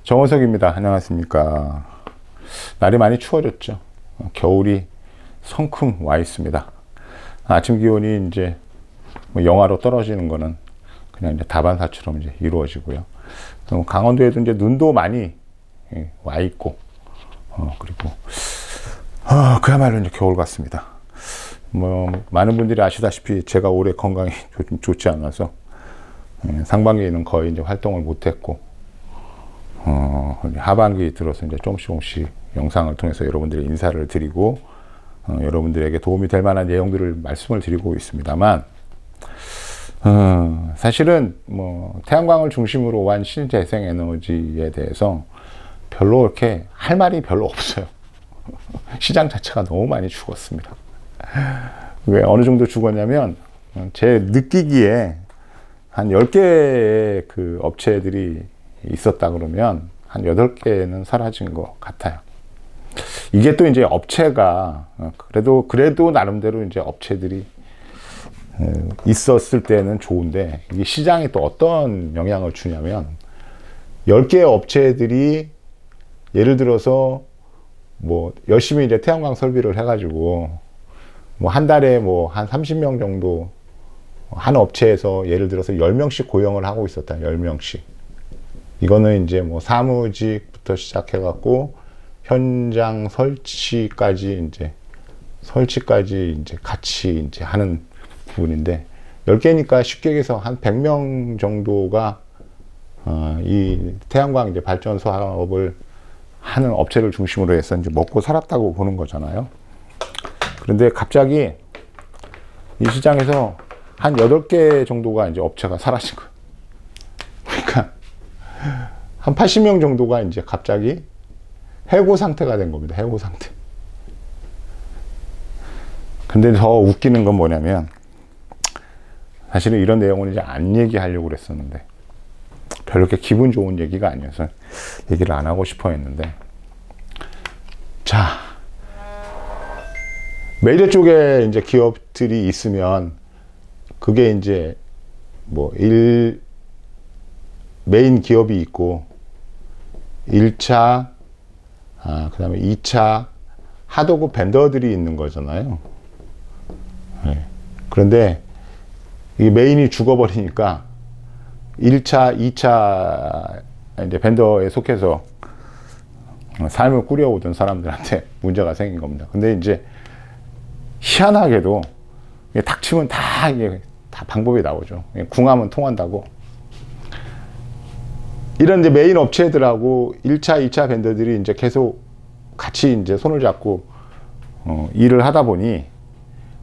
정원석입니다. 안녕하십니까. 날이 많이 추워졌죠. 겨울이 성큼 와 있습니다. 아침 기온이 이제 뭐 영하로 떨어지는 거는 그냥 이제 다반사처럼 이제 이루어지고요. 강원도에도 이제 눈도 많이 와 있고, 그리고 그야말로 이제 겨울 같습니다. 뭐 많은 분들이 아시다시피 제가 올해 건강이 좀 좋지 않아서 상반기에는 거의 이제 활동을 못했고, 하반기 들어서 이제 조금씩 영상을 통해서 여러분들의 인사를 드리고, 여러분들에게 도움이 될 만한 내용들을 말씀을 드리고 있습니다만, 사실은 뭐 태양광을 중심으로 한 신재생 에너지에 대해서 별로 이렇게 할 말이 별로 없어요. 시장 자체가 너무 많이 죽었습니다. 왜 어느 정도 죽었냐면, 제 느끼기에 한 10개의 그 업체들이 있었다 그러면 한 8개는 사라진 것 같아요. 이게 또 이제 업체가 그래도 나름대로 이제 업체들이 있었을 때는 좋은데, 이게 시장에 또 어떤 영향을 주냐면, 10개의 업체들이 예를 들어서 뭐 열심히 이제 태양광 설비를 해가지고 뭐 한 달에 뭐 한 30명 정도 한 업체에서 예를 들어서 10명씩 고용을 하고 있었다. 10명씩. 이거는 이제 뭐 사무직부터 시작해갖고 현장 설치까지 이제 같이 이제 하는 부분인데, 10개니까 쉽게 얘기해서 한 100명 정도가 이 태양광 이제 발전소 사업을 하는 업체를 중심으로 해서 이제 먹고 살았다고 보는 거잖아요. 그런데 갑자기 이 시장에서 한 8개 정도가 이제 업체가 사라진 거예요. 그러니까 한 80명 정도가 이제 갑자기 해고 상태가 된 겁니다. 해고 상태. 근데 더 웃기는 건 뭐냐면, 사실은 이런 내용을 이제 안 얘기하려고 그랬었는데, 별로 이렇게 기분 좋은 얘기가 아니어서 얘기를 안 하고 싶어 했는데, 자, 메이저 쪽에 이제 기업들이 있으면, 그게 이제 뭐 메인 기업이 있고, 1차, 그 다음에 2차 하도급 벤더들이 있는 거잖아요. 네. 그런데 이 메인이 죽어버리니까 1차, 2차 이제 벤더에 속해서 삶을 꾸려오던 사람들한테 문제가 생긴 겁니다. 근데 이제 희한하게도 닥치면 이게 다 방법이 나오죠. 궁하면 통한다고. 이런 이제 메인 업체들하고 1차, 2차 벤더들이 이제 계속 같이 이제 손을 잡고 일을 하다 보니,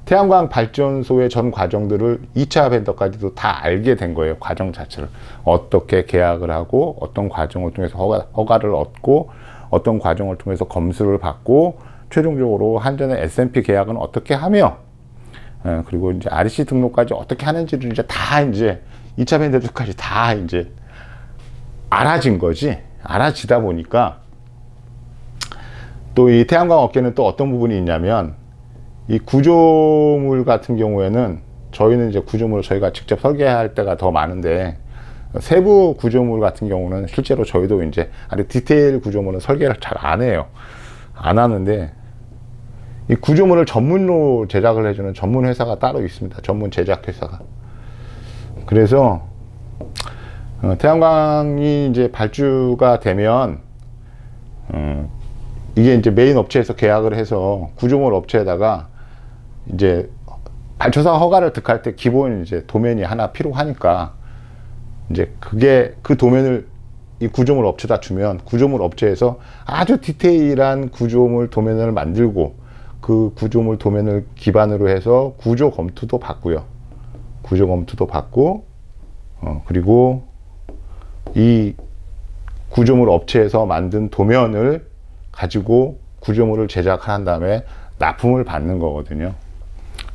태양광 발전소의 전 과정들을 2차 벤더까지도 다 알게 된 거예요. 과정 자체를. 어떻게 계약을 하고, 어떤 과정을 통해서 허가를 얻고, 어떤 과정을 통해서 검수를 받고, 최종적으로 한전의 S&P 계약은 어떻게 하며, 그리고 이제 REC 등록까지 어떻게 하는지를 이제 다 이제 2차 벤더들까지 다 이제 알아진 거지. 알아지다 보니까 또 이 태양광 업계는 또 어떤 부분이 있냐면, 이 구조물 같은 경우에는 저희는 이제 구조물을 저희가 직접 설계할 때가 더 많은데, 세부 구조물 같은 경우는 실제로 저희도 이제 아주 디테일 구조물은 설계를 잘 안 해요. 안 하는데, 이 구조물을 전문으로 제작을 해주는 전문 회사가 따로 있습니다. 전문 제작 회사가. 그래서 태양광이 이제 발주가 되면, 이게 이제 메인 업체에서 계약을 해서 구조물 업체에다가 이제 발주사 허가를 득할 때 기본 이제 도면이 하나 필요하니까, 이제 그 도면을 이 구조물 업체다 주면, 구조물 업체에서 아주 디테일한 구조물 도면을 만들고, 그 구조물 도면을 기반으로 해서 구조 검토도 받고요. 구조 검토도 받고, 그리고 이 구조물 업체에서 만든 도면을 가지고 구조물을 제작한 다음에 납품을 받는 거거든요.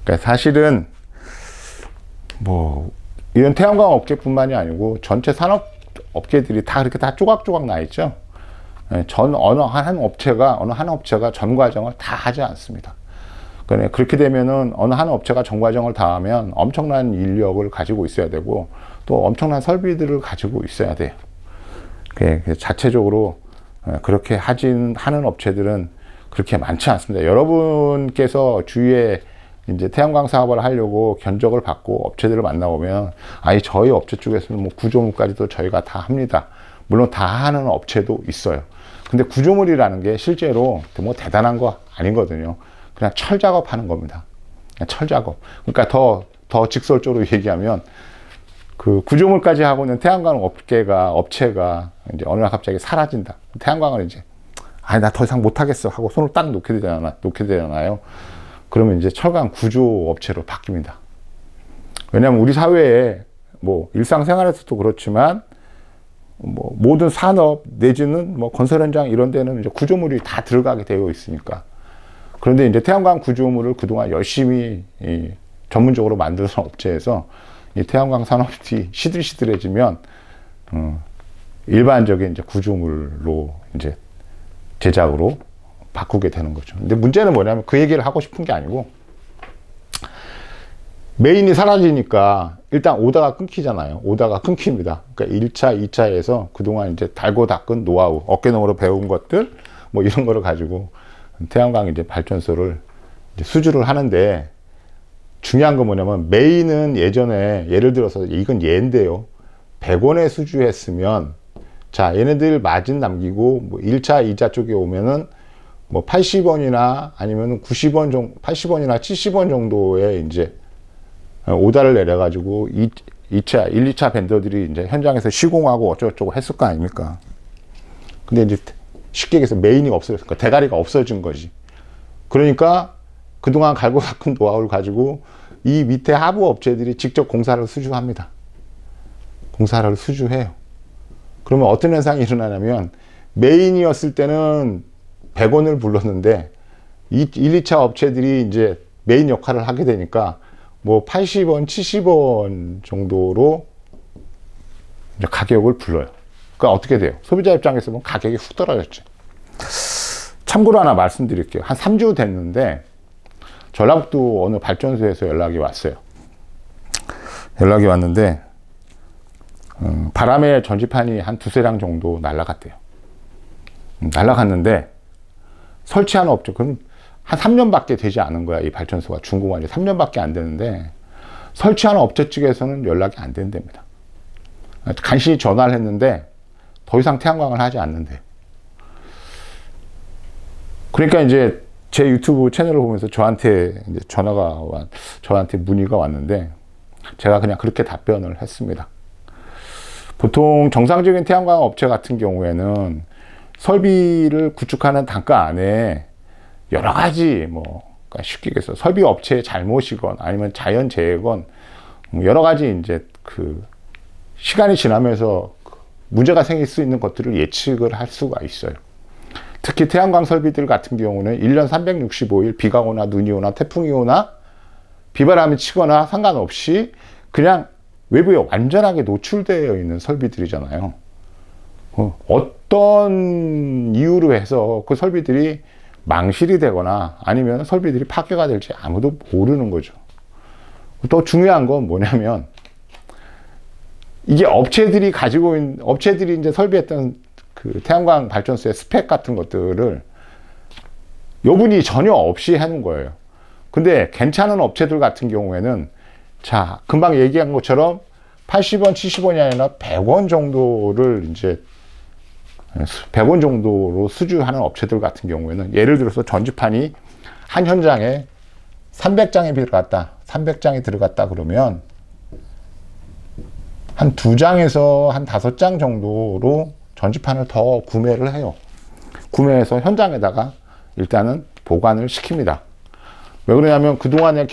그러니까 사실은 뭐 이런 태양광 업계뿐만이 아니고 전체 산업 업계들이 다 그렇게 다 조각조각 나 있죠. 어느 한 업체가 전 과정을 다 하지 않습니다. 그렇게 되면은 어느 한 업체가 전 과정을 다 하면 엄청난 인력을 가지고 있어야 되고, 또 엄청난 설비들을 가지고 있어야 돼요. 자체적으로 그렇게 하는 업체들은 그렇게 많지 않습니다. 여러분께서 주위에 이제 태양광 사업을 하려고 견적을 받고 업체들을 만나보면, 아니, 저희 업체 쪽에서는 뭐 구조물까지도 저희가 다 합니다. 물론 다 하는 업체도 있어요. 근데 구조물이라는 게 실제로 뭐 대단한 거 아니거든요. 그냥 철 작업하는 겁니다. 그냥 철 작업. 그러니까 더 직설적으로 얘기하면, 그 구조물까지 하고 있는 태양광 업체가 이제 어느 날 갑자기 사라진다. 태양광을 이제, 아니, 나 더 이상 못하겠어 하고 손을 딱 놓게 되잖아요. 그러면 이제 철강 구조 업체로 바뀝니다. 왜냐하면 우리 사회에 뭐 일상생활에서도 그렇지만 뭐 모든 산업 내지는 뭐 건설 현장 이런 데는 이제 구조물이 다 들어가게 되어 있으니까. 그런데 이제 태양광 구조물을 그동안 열심히 전문적으로 만드는 업체에서 이 태양광 산업이 시들시들해지면 일반적인 이제 구조물로 이제 제작으로 바꾸게 되는 거죠. 근데 문제는 뭐냐면 그 얘기를 하고 싶은 게 아니고, 메인이 사라지니까 일단 오다가 끊기잖아요. 오다가 끊깁니다. 그러니까 1차, 2차에서 그동안 이제 달고 닦은 노하우, 어깨너머로 배운 것들, 뭐 이런 거를 가지고 태양광 이제 발전소를 이제 수주를 하는데, 중요한 건 뭐냐면, 메인은 예전에, 예를 들어서 이건 예인데요. 100원에 수주했으면, 자, 얘네들 마진 남기고, 뭐 1차, 2차 쪽에 오면은 뭐 80원이나 아니면 90원 정도, 80원이나 70원 정도의 이제 오다를 내려가지고 2차, 1, 2차 벤더들이 이제 현장에서 시공하고 어쩌고저쩌고 했을 거 아닙니까? 근데 이제 쉽게 얘기해서 메인이 없어졌으니까 대가리가 없어진 거지. 그러니까 그동안 갈고 닦은 노하우를 가지고 이 밑에 하부 업체들이 직접 공사를 수주합니다. 공사를 수주해요. 그러면 어떤 현상이 일어나냐면, 메인이었을 때는 100원을 불렀는데 1, 2차 업체들이 이제 메인 역할을 하게 되니까 뭐 80원, 70원 정도로 이제 가격을 불러요. 그러니까 어떻게 돼요? 소비자 입장에서 보면 가격이 훅 떨어졌죠. 참고로 하나 말씀드릴게요. 한 3주 됐는데 전라북도 어느 발전소에서 연락이 왔어요. 연락이 왔는데 바람에 전지판이 한 두세 장 정도 날아갔대요. 날아갔는데 설치하는 업체, 그럼 한 3년밖에 되지 않은 거야. 이 발전소가 준공한 지 3년밖에 안 되는데 설치하는 업체 측에서는 연락이 안 된답니다. 간신히 전화를 했는데 더 이상 태양광을 하지 않는데. 그러니까 이제 제 유튜브 채널을 보면서 저한테 이제 저한테 문의가 왔는데 제가 그냥 그렇게 답변을 했습니다. 보통 정상적인 태양광 업체 같은 경우에는 설비를 구축하는 단가 안에 여러 가지 그러니까 쉽게 얘기해서 설비 업체의 잘못이건 아니면 자연재해건 여러 가지 이제 그 시간이 지나면서 문제가 생길 수 있는 것들을 예측을 할 수가 있어요. 특히 태양광 설비들 같은 경우는 1년 365일 비가 오나 눈이 오나 태풍이 오나 비바람이 치거나 상관없이 그냥 외부에 완전하게 노출되어 있는 설비들이잖아요. 어떤 이유로 해서 그 설비들이 망실이 되거나 아니면 설비들이 파괴가 될지 아무도 모르는 거죠. 또 중요한 건 뭐냐면, 이게 업체들이 이제 설비했던 그 태양광 발전소의 스펙 같은 것들을 요분이 전혀 없이 해놓은 거예요. 근데 괜찮은 업체들 같은 경우에는, 자, 금방 얘기한 것처럼 80원, 70원이 아니라 100원 정도를 이제 100원 정도로 수주하는 업체들 같은 경우에는, 예를 들어서 전지판이 한 현장에 300장이 들어갔다 그러면 한 2장에서 한 5장 정도로 전지판을 더 구매를 해요. 구매해서 현장에다가 일단은 보관을 시킵니다. 왜 그러냐면 그동안의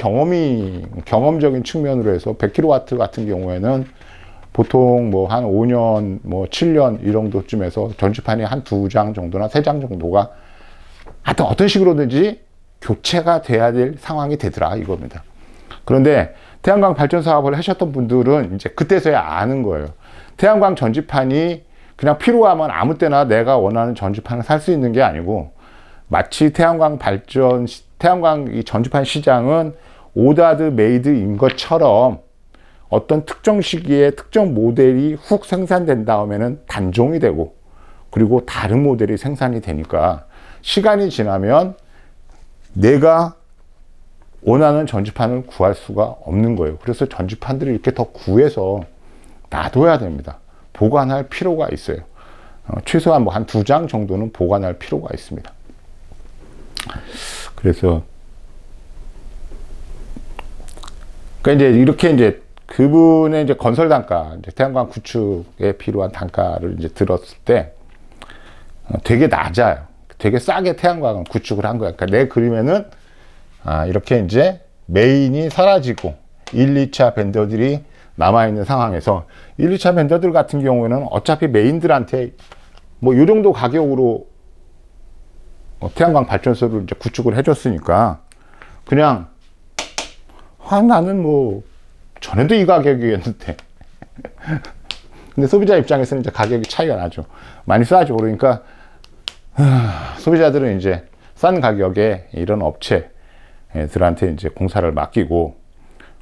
경험적인 측면으로 해서 100kW 같은 경우에는 보통 한 5년, 7년 이 정도쯤에서 전지판이 한 2장 정도나 3장 정도가 하여튼 어떤 식으로든지 교체가 돼야 될 상황이 되더라 이겁니다. 그런데 태양광 발전 사업을 하셨던 분들은 이제 그때서야 아는 거예요. 태양광 전지판이 그냥 필요하면 아무 때나 내가 원하는 전지판을 살 수 있는 게 아니고, 마치 태양광 이 전지판 시장은 오다드 메이드인 것처럼 어떤 특정 시기에 특정 모델이 훅 생산된 다음에는 단종이 되고, 그리고 다른 모델이 생산이 되니까 시간이 지나면 내가 원하는 전지판을 구할 수가 없는 거예요. 그래서 전지판들을 이렇게 더 구해서 놔둬야 됩니다. 보관할 필요가 있어요. 최소한 뭐 한 2장 정도는 보관할 필요가 있습니다. 그래서 그러니까 이제 이렇게 이제 그분의 이제 건설 단가, 이제 태양광 구축에 필요한 단가를 이제 들었을 때 되게 낮아요. 되게 싸게 태양광을 구축을 한 거야. 그러니까 내 그림에는 이렇게 이제 메인이 사라지고 1, 2차 벤더들이 남아있는 상황에서 1, 2차 벤더들 같은 경우에는 어차피 메인들한테 뭐 이 정도 가격으로 태양광 발전소를 이제 구축을 해줬으니까 그냥 나는 뭐 전에도 이 가격이었는데 근데 소비자 입장에서는 이제 가격이 차이가 나죠. 많이 싸죠. 그러니까 소비자들은 이제 싼 가격에 이런 업체들한테 이제 공사를 맡기고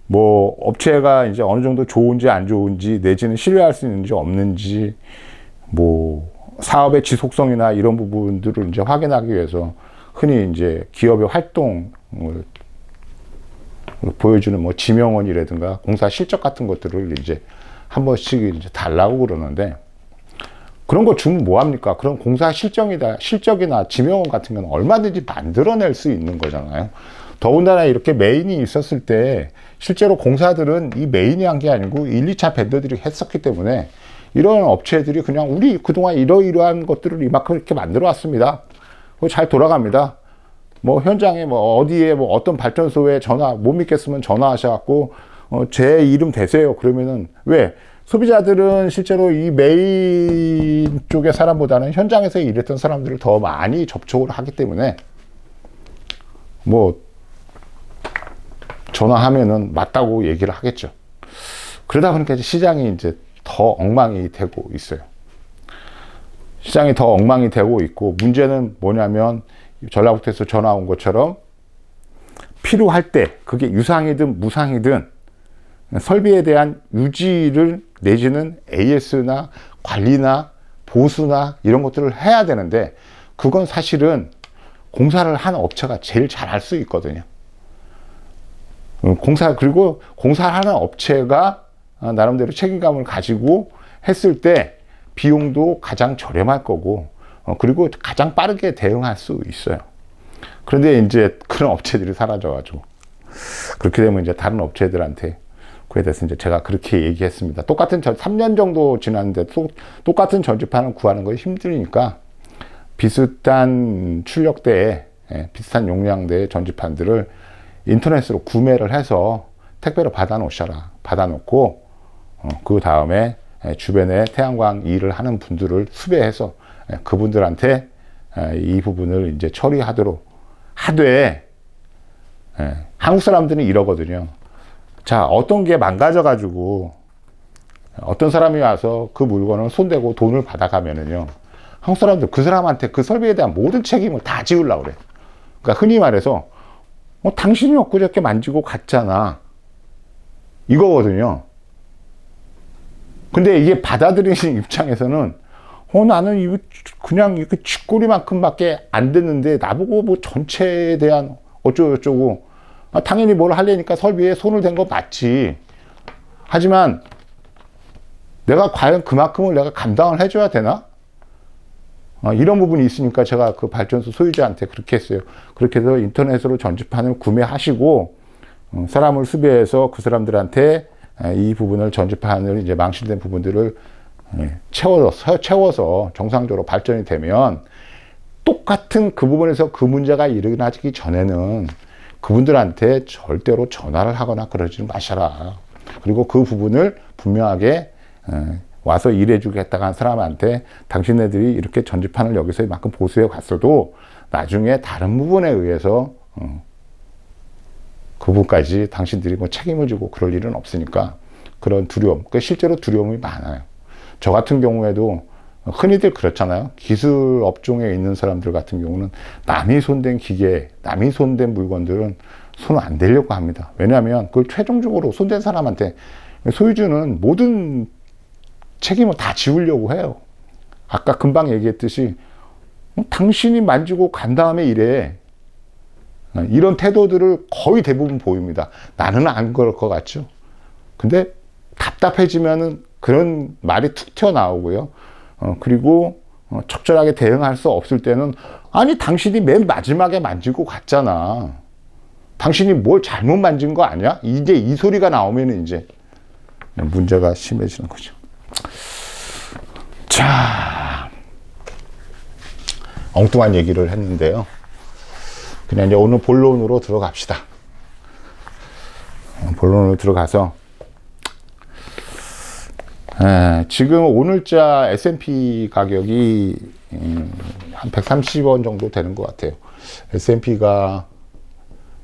뭐 업체가 이제 어느 정도 좋은지 안 좋은지 내지는 신뢰할 수 있는지 없는지 뭐 사업의 지속성이나 이런 부분들을 이제 확인하기 위해서 흔히 이제 기업의 활동을 보여주는 뭐 지명원이라든가 공사 실적 같은 것들을 이제 한 번씩 이제 달라고 그러는데 그런 거 주면 뭐합니까? 그런 공사 실적이나 지명원 같은 건 얼마든지 만들어낼 수 있는 거잖아요. 더군다나 이렇게 메인이 있었을 때 실제로 공사들은 이 메인이 한 게 아니고 1, 2차 벤더들이 했었기 때문에 이런 업체들이 그냥 우리 그동안 이러이러한 것들을 이만큼 이렇게 만들어 왔습니다. 잘 돌아갑니다. 뭐 현장에 뭐 어디에 뭐 어떤 발전소에 못 믿겠으면 전화하셔갖고 제 이름 대세요. 그러면은 왜? 소비자들은 실제로 이 메인 쪽의 사람보다는 현장에서 일했던 사람들을 더 많이 접촉을 하기 때문에 뭐 전화하면은 맞다고 얘기를 하겠죠. 그러다 보니까 이제 시장이 이제 더 엉망이 되고 있어요. 시장이 더 엉망이 되고 있고 문제는 뭐냐면 전라북도에서 전화 온 것처럼 필요할 때 그게 유상이든 무상이든 설비에 대한 유지를 내지는 AS나 관리나 보수나 이런 것들을 해야 되는데 그건 사실은 공사를 한 업체가 제일 잘 할 수 있거든요. 그리고 공사를 하는 업체가 나름대로 책임감을 가지고 했을 때 비용도 가장 저렴할 거고 그리고 가장 빠르게 대응할 수 있어요. 그런데 이제 그런 업체들이 사라져가지고 그렇게 되면 이제 다른 업체들한테 그에 대해서 이제 제가 그렇게 얘기했습니다. 똑같은 3년 정도 지났는데 똑같은 전지판을 구하는 것이 힘드니까 비슷한 출력대에 비슷한 용량대의 전지판들을 인터넷으로 구매를 해서 택배로 받아놓고 그 다음에 주변에 태양광 일을 하는 분들을 수배해서 그분들한테 이 부분을 이제 처리하도록 하되 한국 사람들은 이러거든요. 자, 어떤 게 망가져가지고 어떤 사람이 와서 그 물건을 손대고 돈을 받아가면은요, 한국 사람들 그 사람한테 그 설비에 대한 모든 책임을 다 지으려고 그래. 그러니까 흔히 말해서 당신이 엊그저께 만지고 갔잖아 이거거든요. 근데 이게 받아들이는 입장에서는 나는 이거 그냥 이렇게 쥐꼬리만큼밖에 안 됐는데 나보고 뭐 전체에 대한 어쩌고저쩌고 당연히 뭘 하려니까 설비에 손을 댄 거 맞지. 하지만 내가 과연 그만큼을 내가 감당을 해줘야 되나? 이런 부분이 있으니까 제가 그 발전소 소유자한테 그렇게 했어요. 그렇게 해서 인터넷으로 전지판을 구매하시고 사람을 수배해서 그 사람들한테 이 부분을 전지판을 이제 망실된 부분들을 채워서 정상적으로 발전이 되면 똑같은 그 부분에서 그 문제가 일어나기 전에는 그분들한테 절대로 전화를 하거나 그러지 마셔라. 그리고 그 부분을 분명하게 와서 일해주겠다고 한 사람한테 당신네들이 이렇게 전지판을 여기서 이만큼 보수해 갔어도 나중에 다른 부분에 의해서 그 부분까지 당신들이 뭐 책임을 지고 그럴 일은 없으니까 그런 두려움, 실제로 두려움이 많아요. 저 같은 경우에도 흔히들 그렇잖아요. 기술 업종에 있는 사람들 같은 경우는 남이 손댄 기계, 남이 손댄 물건들은 손 안 대려고 합니다. 왜냐하면 그걸 최종적으로 손댄 사람한테 소유주는 모든 책임을 다 지우려고 해요. 아까 금방 얘기했듯이 당신이 만지고 간 다음에 이래. 이런 태도들을 거의 대부분 보입니다. 나는 안 그럴 것 같죠. 근데 답답해지면은 그런 말이 툭 튀어나오고요. 그리고 적절하게 대응할 수 없을 때는 아니 당신이 맨 마지막에 만지고 갔잖아. 당신이 뭘 잘못 만진 거 아니야? 이제 이 소리가 나오면 이제 문제가 심해지는 거죠. 자, 엉뚱한 얘기를 했는데요. 그냥 이제 오늘 본론으로 들어갑시다. 본론으로 들어가서 지금 오늘자 S&P 가격이 한 130원 정도 되는 것 같아요. S&P가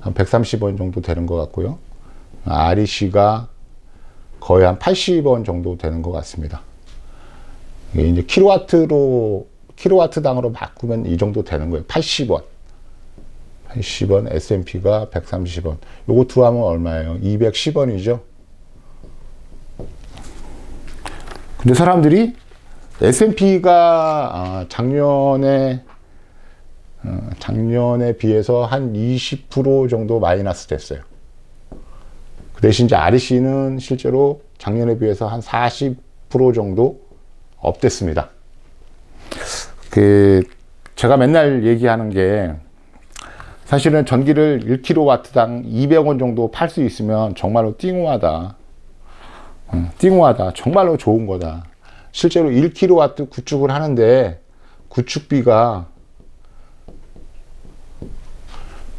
한 130원 정도 되는 것 같고요. REC가 거의 한 80원 정도 되는 것 같습니다. 이게 이제 킬로와트당으로 바꾸면 이 정도 되는 거예요. 80원. S&P가 130원. 요거 두 하면 얼마예요? 210원이죠. 근데 사람들이 S&P가 작년에 비해서 한 20% 정도 마이너스 됐어요. 그 대신 이제 REC는 실제로 작년에 비해서 한 40% 정도 업됐습니다. 제가 맨날 얘기하는 게 사실은 전기를 1kW당 200원 정도 팔 수 있으면 정말로 띵호하다. 띵호하다. 정말로 좋은 거다. 실제로 1kW 구축을 하는데 구축비가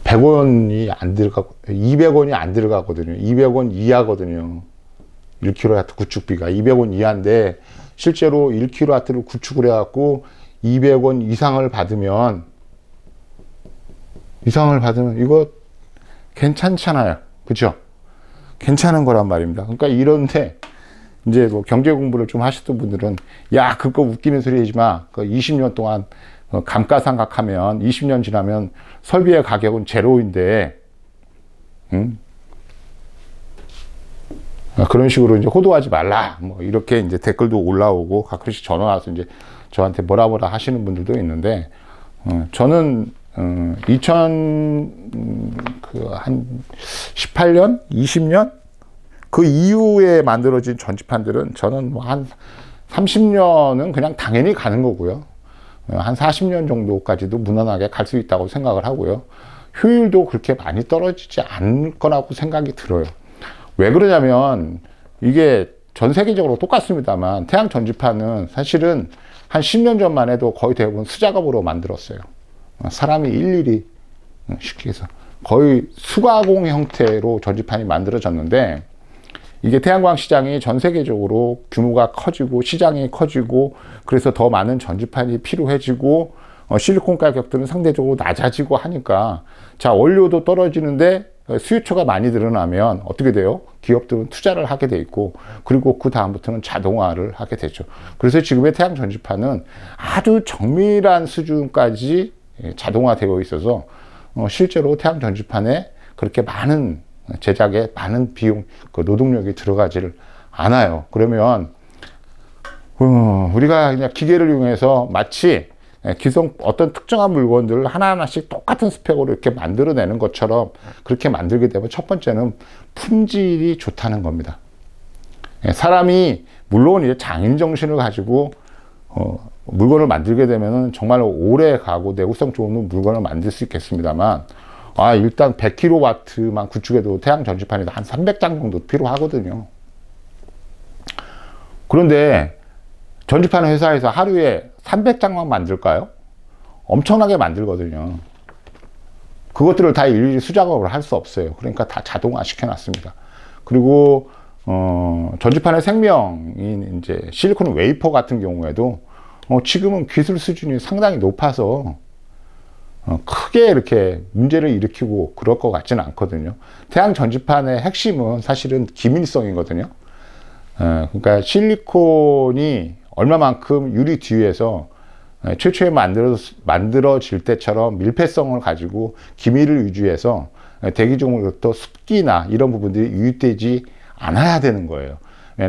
100원이 안 들어가고 200원이 안 들어가거든요. 200원 이하거든요. 1kW 구축비가 200원 이하인데 실제로 1kW를 구축을 해갖고 200원 이상을 받으면 이거 괜찮잖아요. 그죠? 괜찮은 거란 말입니다. 그러니까 이런데 이제 뭐 경제 공부를 좀 하셨던 분들은 야, 그거 웃기는 소리 하지 마. 그 20년 동안 감가상각하면 20년 지나면 설비의 가격은 제로인데, 그런 식으로 이제 호도하지 말라. 뭐 이렇게 이제 댓글도 올라오고 가끔씩 전화 와서 이제 저한테 뭐라 하시는 분들도 있는데, 저는 한 18년, 20년 그 이후에 만들어진 전지판들은 저는 뭐 한 30년은 그냥 당연히 가는 거고요. 한 40년 정도까지도 무난하게 갈 수 있다고 생각을 하고요. 효율도 그렇게 많이 떨어지지 않을 거라고 생각이 들어요. 왜 그러냐면 이게 전 세계적으로 똑같습니다만 태양 전지판은 사실은 한 10년 전만 해도 거의 대부분 수작업으로 만들었어요. 사람이 일일이 쉽게 해서 거의 수가공 형태로 전지판이 만들어졌는데 이게 태양광 시장이 전 세계적으로 규모가 커지고 시장이 커지고 그래서 더 많은 전지판이 필요해지고 실리콘 가격들은 상대적으로 낮아지고 하니까 자, 원료도 떨어지는데 수요처가 많이 늘어나면 어떻게 돼요? 기업들은 투자를 하게 돼 있고 그리고 그 다음부터는 자동화를 하게 되죠. 그래서 지금의 태양 전지판은 아주 정밀한 수준까지 자동화되어 있어서 실제로 태양 전지판에 그렇게 많은 제작에 많은 비용, 노동력이 들어가지를 않아요. 그러면 우리가 그냥 기계를 이용해서 마치 기성 어떤 특정한 물건들을 하나하나씩 똑같은 스펙으로 이렇게 만들어내는 것처럼 그렇게 만들게 되면 첫 번째는 품질이 좋다는 겁니다. 사람이 물론 이제 장인 정신을 가지고 물건을 만들게 되면은 정말 오래 가고 내구성 좋은 물건을 만들 수 있겠습니다만 일단 100kW만 구축해도 태양 전지판이 한 300장 정도 필요하거든요. 그런데 전지판 회사에서 하루에 300장만 만들까요? 엄청나게 만들거든요. 그것들을 다 일일이 수작업을 할 수 없어요. 그러니까 다 자동화 시켜놨습니다. 그리고 전지판의 생명인 이제 실리콘 웨이퍼 같은 경우에도 지금은 기술 수준이 상당히 높아서 크게 이렇게 문제를 일으키고 그럴 것 같지는 않거든요. 태양 전지판의 핵심은 사실은 기밀성이거든요. 그러니까 실리콘이 얼마만큼 유리 뒤에서 최초에 만들어질 때처럼 밀폐성을 가지고 기밀을 유지해서 대기적으로부터 습기나 이런 부분들이 유입되지 않아야 되는 거예요.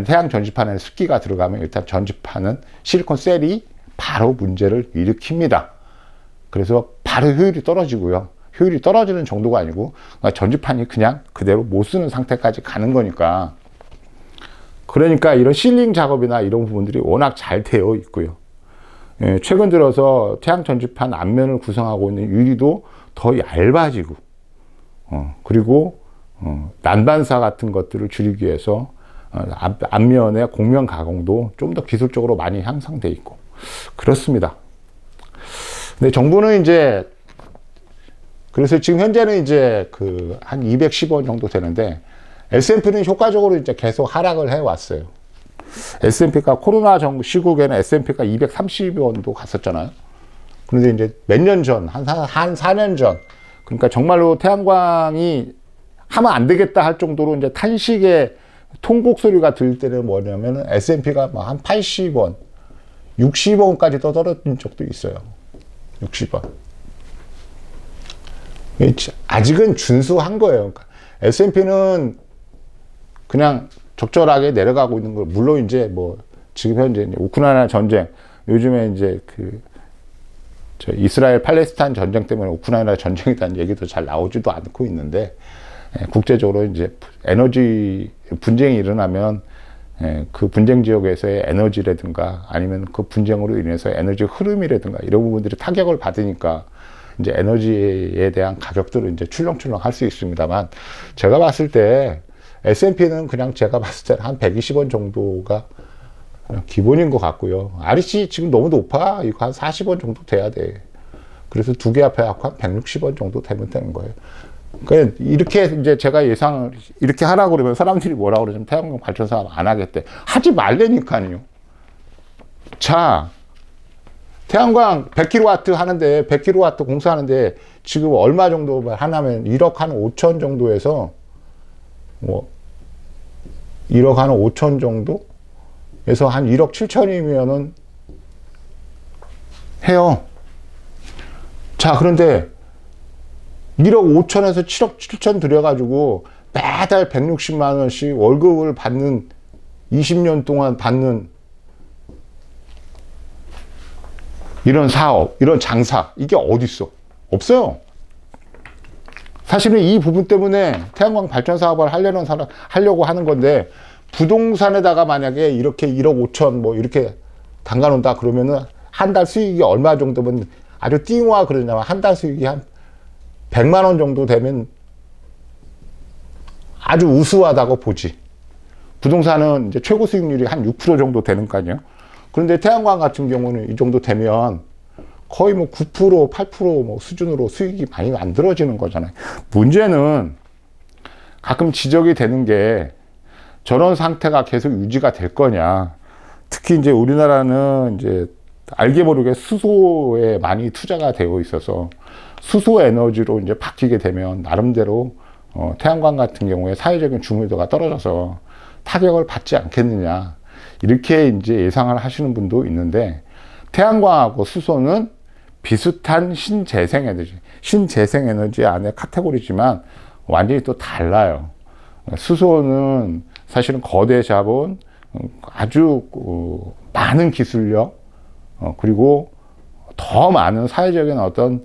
태양 전지판에 습기가 들어가면 일단 전지판은 실리콘 셀이 바로 문제를 일으킵니다. 그래서 바로 효율이 떨어지고요. 효율이 떨어지는 정도가 아니고 전지판이 그냥 그대로 못 쓰는 상태까지 가는 거니까. 그러니까 이런 실링 작업이나 이런 부분들이 워낙 잘 되어 있고요. 최근 들어서 태양 전지판 앞면을 구성하고 있는 유리도 더 얇아지고, 그리고 난반사 같은 것들을 줄이기 위해서 앞면의 곡면 가공도 좀 더 기술적으로 많이 향상돼 있고 그렇습니다. 근데 정부는 이제, 그래서 지금 현재는 이제 그 한 210원 정도 되는데, S&P는 효과적으로 이제 계속 하락을 해 왔어요. S&P가 코로나 시국에는 S&P가 230원도 갔었잖아요. 그런데 이제 몇 년 전, 한 4년 전, 그러니까 정말로 태양광이 하면 안 되겠다 할 정도로 이제 탄식의 통곡 소리가 들릴 때는 뭐냐면은 S&P가 막 한 80원, 60원까지 떨어진 적도 있어요. 60원. 아직은 준수한 거예요. 그러니까 S&P는 그냥 적절하게 내려가고 있는 걸, 물론 이제 뭐 지금 현재 우크라이나 전쟁, 요즘에 이제 이스라엘 팔레스타인 전쟁 때문에 우크라이나 전쟁이라는 얘기도 잘 나오지도 않고 있는데, 국제적으로 이제 에너지 분쟁이 일어나면 그 분쟁 지역에서의 에너지라든가 아니면 그 분쟁으로 인해서 에너지 흐름이라든가 이런 부분들이 타격을 받으니까 이제 에너지에 대한 가격들을 이제 출렁출렁 할 수 있습니다만, 제가 봤을 때 S&P는 그냥 제가 봤을 때는 한 120원 정도가 기본인 것 같고요. REC 지금 너무 높아. 이거 한 40원 정도 돼야 돼. 그래서 두 개 앞에 한 160원 정도 되면 되는 거예요. 그러니까 이렇게 이제 제가 예상을 이렇게 하라고 그러면 사람들이 뭐라고 그러냐면 태양광 발전사 안 하겠대. 하지 말래니까요. 자, 태양광 100kW 하는데, 100kW 공사하는데 지금 얼마 정도 하나면 1억 한 5천 정도에서 뭐 1억 한 5천 정도에서 한 1억 7천이면은 해요. 자, 그런데 1억 5천에서 7억 7천 들여가지고 매달 160만 원씩 월급을 받는, 20년 동안 받는 이런 사업, 이런 장사, 이게 어딨어? 없어요. 사실은 이 부분 때문에 태양광 발전 사업을 하려고 하는 건데, 부동산에다가 만약에 이렇게 1억 5천 뭐 이렇게 담가 놓는다 그러면은 한 달 수익이 얼마 정도면 아주 띵와 그러냐면 한 달 수익이 한 100만 원 정도 되면 아주 우수하다고 보지. 부동산은 이제 최고 수익률이 한 6% 정도 되는 거 아니에요. 그런데 태양광 같은 경우는 이 정도 되면 거의 뭐 9%, 8% 뭐 수준으로 수익이 많이 만들어지는 거잖아요. 문제는 가끔 지적이 되는 게, 저런 상태가 계속 유지가 될 거냐. 특히 이제 우리나라는 이제 알게 모르게 수소에 많이 투자가 되어 있어서 수소 에너지로 이제 바뀌게 되면 나름대로 태양광 같은 경우에 사회적인 중요도가 떨어져서 타격을 받지 않겠느냐, 이렇게 이제 예상을 하시는 분도 있는데, 태양광하고 수소는 비슷한 신재생에너지 안에 카테고리지만 완전히 또 달라요. 수소는 사실은 거대 자본, 아주 많은 기술력, 그리고 더 많은 사회적인 어떤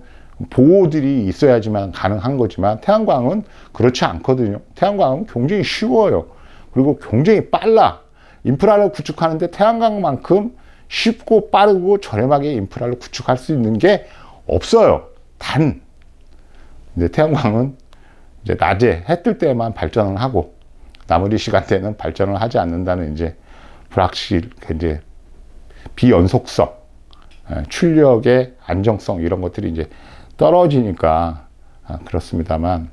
보호들이 있어야지만 가능한 거지만, 태양광은 그렇지 않거든요. 태양광은 굉장히 쉬워요. 그리고 굉장히 빨라. 인프라를 구축하는데 태양광만큼 쉽고 빠르고 저렴하게 인프라를 구축할 수 있는 게 없어요. 근데 태양광은 이제 낮에 해 뜰 때만 발전을 하고 나머지 시간대는 발전을 하지 않는다는 이제 불확실, 이제 비연속성, 출력의 안정성, 이런 것들이 이제 떨어지니까 그렇습니다만,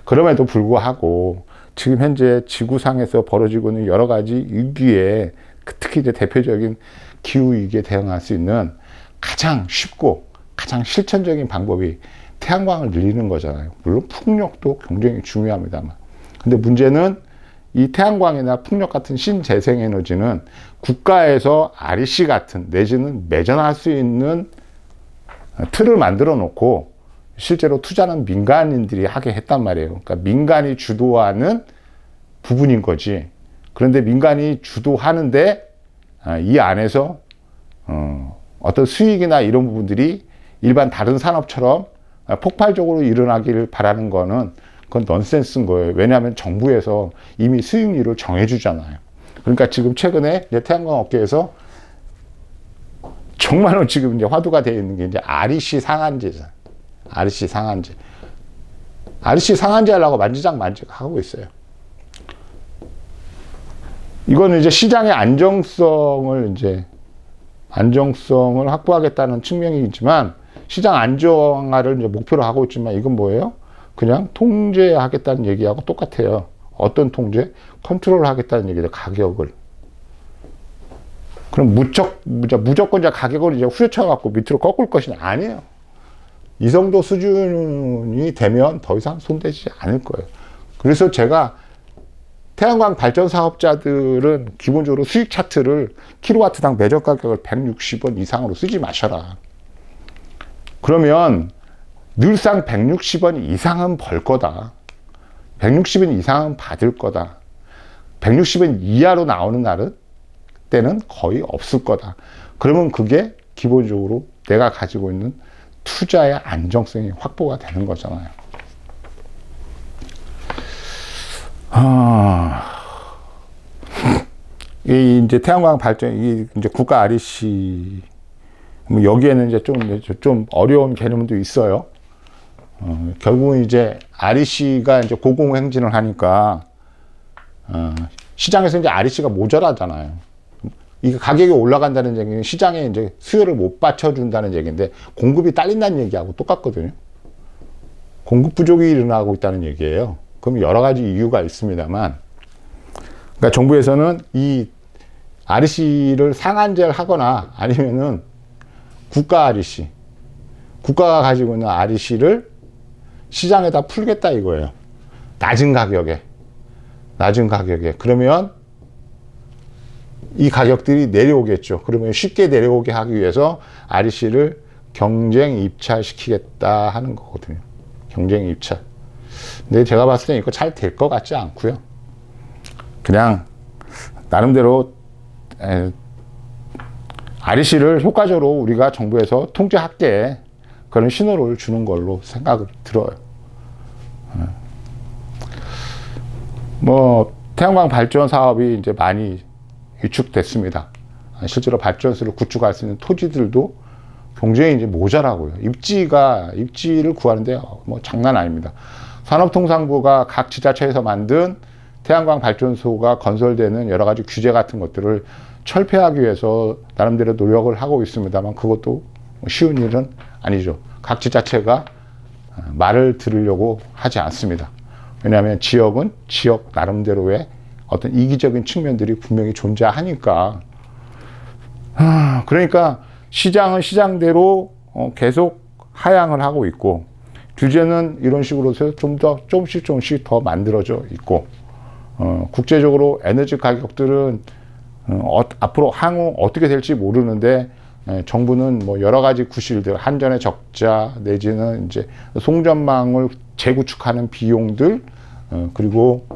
그럼에도 불구하고 지금 현재 지구상에서 벌어지고 있는 여러 가지 위기에, 특히 이제 대표적인 기후 위기에 대응할 수 있는 가장 쉽고 가장 실천적인 방법이 태양광을 늘리는 거잖아요. 물론 풍력도 굉장히 중요합니다만, 근데 문제는 이 태양광이나 풍력 같은 신재생에너지는 국가에서 REC 같은, 내지는 매전할 수 있는 틀을 만들어 놓고 실제로 투자는 민간인들이 하게 했단 말이에요. 그러니까 민간이 주도하는 부분인 거지. 그런데 민간이 주도하는데 이 안에서 어떤 수익이나 이런 부분들이 일반 다른 산업처럼 폭발적으로 일어나기를 바라는 거는 그건 넌센스인 거예요. 왜냐하면 정부에서 이미 수익률을 정해주잖아요. 그러니까 지금 최근에 이제 태양광 업계에서 정말로 지금 이제 화두가 되어 있는 게 이제 REC 상한제잖아요. REC 상한제. REC 상한제 하려고 만지작 하고 있어요. 이거는 이제 시장의 안정성을 확보하겠다는 측면이지만, 시장 안정화를 이제 목표로 하고 있지만, 이건 뭐예요? 그냥 통제하겠다는 얘기하고 똑같아요. 어떤 통제? 컨트롤 하겠다는 얘기죠. 가격을. 그럼 무조건 이제 가격을 이제 후려쳐갖고 밑으로 꺾을 것이 아니에요. 이 정도 수준이 되면 더 이상 손대지 않을 거예요. 그래서 제가 태양광 발전 사업자들은 기본적으로 수익 차트를 킬로와트당 매적 가격을 160원 이상으로 쓰지 마셔라. 그러면 늘상 160원 이상은 벌 거다. 160원 이상은 받을 거다. 160원 이하로 나오는 때는 거의 없을 거다. 그러면 그게 기본적으로 내가 가지고 있는 투자의 안정성이 확보가 되는 거잖아요. 이 이제 태양광 발전, 이 이제 국가 REC, 뭐 여기에는 이제 좀 어려운 개념도 있어요. 결국은 이제 REC가 이제 고공행진을 하니까, 시장에서 이제 REC가 모자라잖아요. 이게 가격이 올라간다는 얘기는 시장에 이제 수요를 못 받쳐준다는 얘기인데, 공급이 딸린다는 얘기하고 똑같거든요. 공급 부족이 일어나고 있다는 얘기예요. 그럼 여러 가지 이유가 있습니다만, 그러니까 정부에서는 이 REC를 상한제를 하거나 아니면은 국가 REC, 국가가 가지고 있는 REC를 시장에다 풀겠다 이거예요. 낮은 가격에. 그러면 이 가격들이 내려오겠죠. 그러면 쉽게 내려오게 하기 위해서 REC를 경쟁 입찰시키겠다 하는 거거든요. 경쟁 입찰. 근데 제가 봤을 때 이거 잘 될 것 같지 않고요. 그냥 나름대로 REC를 효과적으로 우리가 정부에서 통제할게, 그런 신호를 주는 걸로 생각을 들어요. 뭐 태양광 발전 사업이 이제 많이 위축됐습니다. 실제로 발전소를 구축할 수 있는 토지들도 굉장히 이제 모자라고요. 입지를 구하는데 뭐 장난 아닙니다. 산업통상부가 각 지자체에서 만든 태양광 발전소가 건설되는 여러 가지 규제 같은 것들을 철폐하기 위해서 나름대로 노력을 하고 있습니다만, 그것도 쉬운 일은 아니죠. 각 지자체가 말을 들으려고 하지 않습니다. 왜냐하면 지역은 지역 나름대로의 어떤 이기적인 측면들이 분명히 존재하니까. 그러니까 시장은 시장대로 계속 하향을 하고 있고, 규제는 이런 식으로 해서 조금씩 더 만들어져 있고, 국제적으로 에너지 가격들은 앞으로 향후 어떻게 될지 모르는데, 정부는 뭐 여러 가지 구실들, 한전의 적자 내지는 이제 송전망을 재구축하는 비용들, 그리고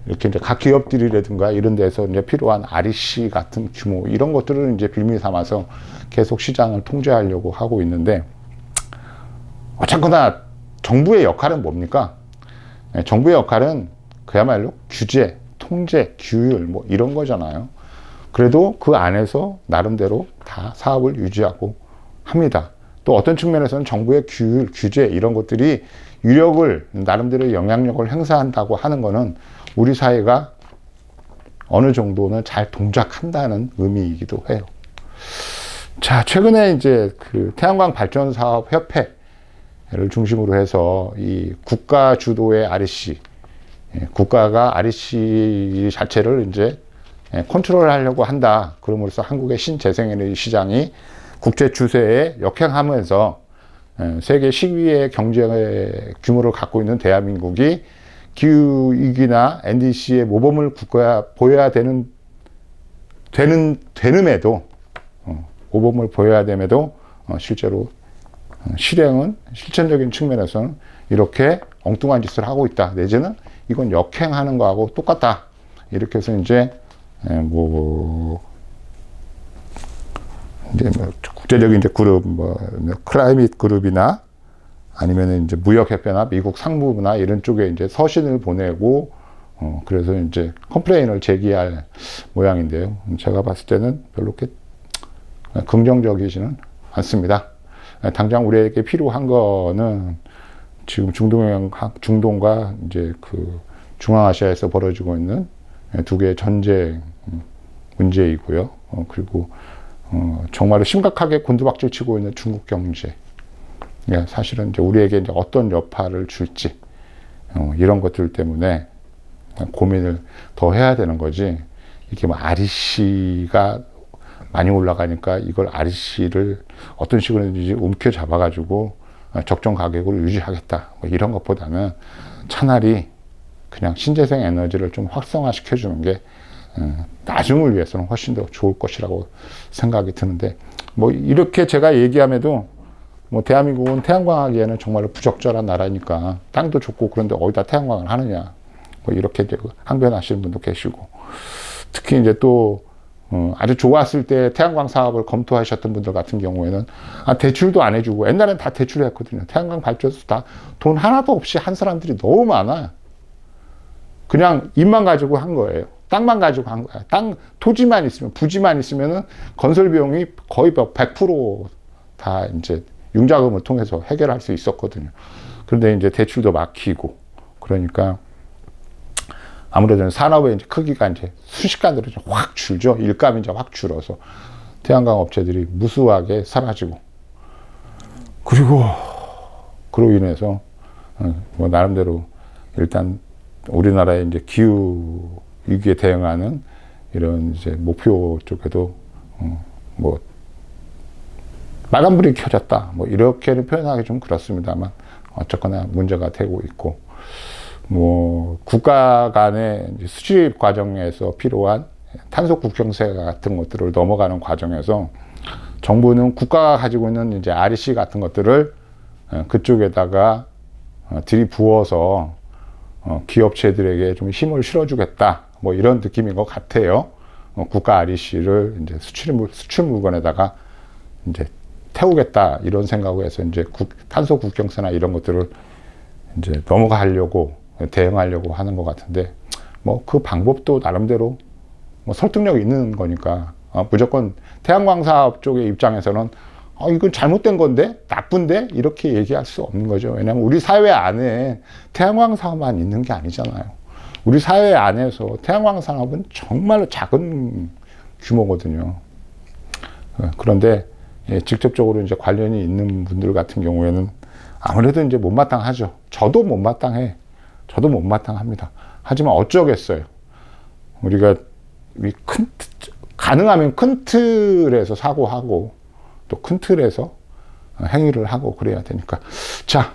이렇게 이제 각 기업들이라든가 이런 데서 이제 필요한 REC 같은 규모, 이런 것들을 이제 빌미 삼아서 계속 시장을 통제하려고 하고 있는데, 어쨌거나 정부의 역할은 뭡니까? 정부의 역할은 그야말로 규제, 통제, 규율 뭐 이런 거잖아요. 그래도 그 안에서 나름대로 다 사업을 유지하고 합니다. 또 어떤 측면에서는 정부의 규율, 규제 이런 것들이 유력을, 나름대로 영향력을 행사한다고 하는 거는 우리 사회가 어느 정도는 잘 동작한다는 의미이기도 해요. 자, 최근에 이제 그 태양광 발전 사업 협회를 중심으로 해서 이 국가 주도의 REC, 국가가 REC 자체를 이제 컨트롤 하려고 한다. 그럼으로써 한국의 신재생에너지 시장이 국제 추세에 역행하면서 세계 10위의 경쟁의 규모를 갖고 있는 대한민국이 기후위기나 NDC의 모범을 보여야 되는데도 모범을 보여야 됨에도 실제로 실천적인 측면에서는 이렇게 엉뚱한 짓을 하고 있다. 내지는 이건 역행하는 거하고 똑같다. 이렇게 해서 이제 이제 뭐 국제적인 이제 그룹, 뭐 클라이밋 그룹이나 아니면은 이제 무역협회나 미국 상무부나 이런 쪽에 이제 서신을 보내고, 그래서 이제 컴플레인을 제기할 모양인데요. 제가 봤을 때는 별로 그렇게 긍정적이지는 않습니다. 당장 우리에게 필요한 거는 지금 중동과 이제 그 중앙아시아에서 벌어지고 있는 두 개의 전쟁 문제이고요. 그리고 정말로 심각하게 곤두박질 치고 있는 중국 경제. 사실은 이제 우리에게 이제 어떤 여파를 줄지 이런 것들 때문에 고민을 더 해야 되는 거지. 이게 뭐 REC가 많이 올라가니까 이걸 REC를 어떤 식으로든지 움켜 잡아가지고 적정 가격으로 유지하겠다. 뭐 이런 것보다는 차라리 그냥 신재생 에너지를 좀 활성화시켜 주는 게 나중을 위해서는 훨씬 더 좋을 것이라고 생각이 드는데, 뭐 이렇게 제가 얘기함에도 뭐 대한민국은 태양광 하기에는 정말로 부적절한 나라니까 땅도 좋고 그런데 어디다 태양광을 하느냐, 뭐 이렇게 항변하시는 분도 계시고, 특히 이제 또 아주 좋았을 때 태양광 사업을 검토하셨던 분들 같은 경우에는 대출도 안 해주고, 옛날엔 다 대출했거든요. 태양광 발전소 다 돈 하나도 없이 한 사람들이 너무 많아. 그냥 입만 가지고 한 거예요. 땅만 가지고 한 거야. 토지만 있으면, 부지만 있으면은 건설 비용이 거의 100% 이제 융자금을 통해서 해결할 수 있었거든요. 그런데 이제 대출도 막히고, 그러니까 아무래도 산업의 이제 크기가 이제 순식간으로 확 줄죠. 일감이 이제 확 줄어서 태양광 업체들이 무수하게 사라지고, 그리고 그로 인해서 뭐 나름대로 일단 우리나라의 이제 기후 위기에 대응하는 이런 이제 목표 쪽에도 뭐 빨간불이 켜졌다, 뭐 이렇게는 표현하기 좀 그렇습니다만 어쨌거나 문제가 되고 있고, 뭐 국가 간의 수집 과정에서 필요한 탄소 국경세 같은 것들을 넘어가는 과정에서 정부는 국가가 가지고 있는 이제 REC 같은 것들을 그쪽에다가 들이부어서 기업체들에게 좀 힘을 실어주겠다, 뭐 이런 느낌인 것 같아요. 국가 REC를 이제 수출 물건에다가 이제 태우겠다, 이런 생각을 해서 이제 탄소 국경세나 이런 것들을 이제 넘어가려고 대응하려고 하는 것 같은데, 뭐 그 방법도 나름대로 뭐 설득력이 있는 거니까 무조건 태양광 사업 쪽의 입장에서는 이건 잘못된 건데, 나쁜데, 이렇게 얘기할 수 없는 거죠. 왜냐하면 우리 사회 안에 태양광 사업만 있는 게 아니잖아요. 우리 사회 안에서 태양광 산업은 정말로 작은 규모거든요. 그런데 직접적으로 이제 관련이 있는 분들 같은 경우에는 아무래도 이제 못마땅하죠. 저도 못마땅합니다. 하지만 어쩌겠어요. 우리가 가능하면 큰 틀에서 사고하고 또 큰 틀에서 행위를 하고 그래야 되니까. 자,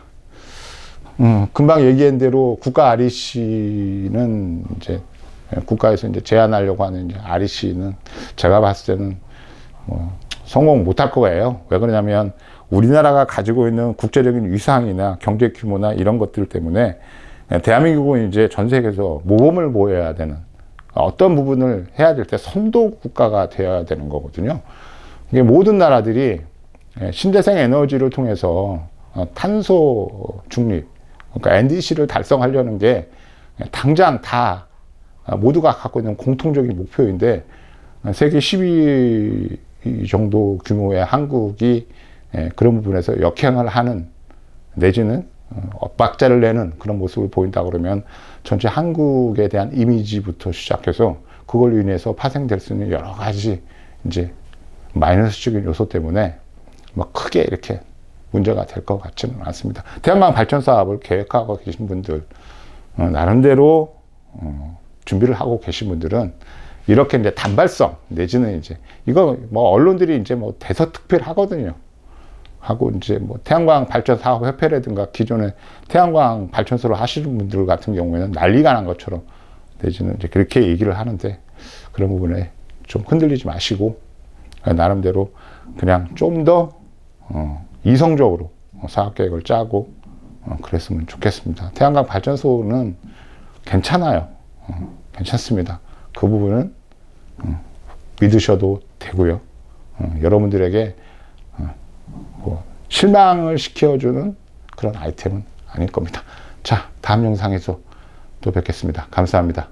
금방 얘기한 대로 국가 REC는 이제 국가에서 이제 제한하려고 하는 이제 REC는 제가 봤을 때는 뭐 성공 못할 거예요. 왜 그러냐면 우리나라가 가지고 있는 국제적인 위상이나 경제 규모나 이런 것들 때문에 대한민국은 이제 전 세계에서 모범을 보여야 되는, 어떤 부분을 해야 될 때 선도 국가가 되어야 되는 거거든요. 이게 모든 나라들이 신재생 에너지를 통해서 탄소 중립, 그러니까 NDC를 달성하려는 게 당장 다 모두가 갖고 있는 공통적인 목표인데, 세계 10위 정도 규모의 한국이 그런 부분에서 역행을 하는, 내지는 엇박자를 내는 그런 모습을 보인다 그러면 전체 한국에 대한 이미지부터 시작해서 그걸로 인해서 파생될 수 있는 여러 가지 이제 마이너스적인 요소 때문에 뭐 크게 이렇게 문제가 될 것 같지는 않습니다. 태양광 발전 사업을 계획하고 계신 분들, 나름대로 준비를 하고 계신 분들은 이렇게 이제 단발성 내지는 이제 이거 뭐 언론들이 이제 뭐 대서특필 하거든요. 하고 이제 뭐 태양광 발전 사업 협회라든가 기존에 태양광 발전소를 하시는 분들 같은 경우에는 난리가 난 것처럼 내지는 이제 그렇게 얘기를 하는데, 그런 부분에 좀 흔들리지 마시고 나름대로 그냥 좀 더 이성적으로 사업 계획을 짜고 그랬으면 좋겠습니다. 태양광 발전소는 괜찮아요. 괜찮습니다. 그 부분은 믿으셔도 되고요. 여러분들에게 뭐 실망을 시켜주는 그런 아이템은 아닐 겁니다. 자, 다음 영상에서 또 뵙겠습니다. 감사합니다.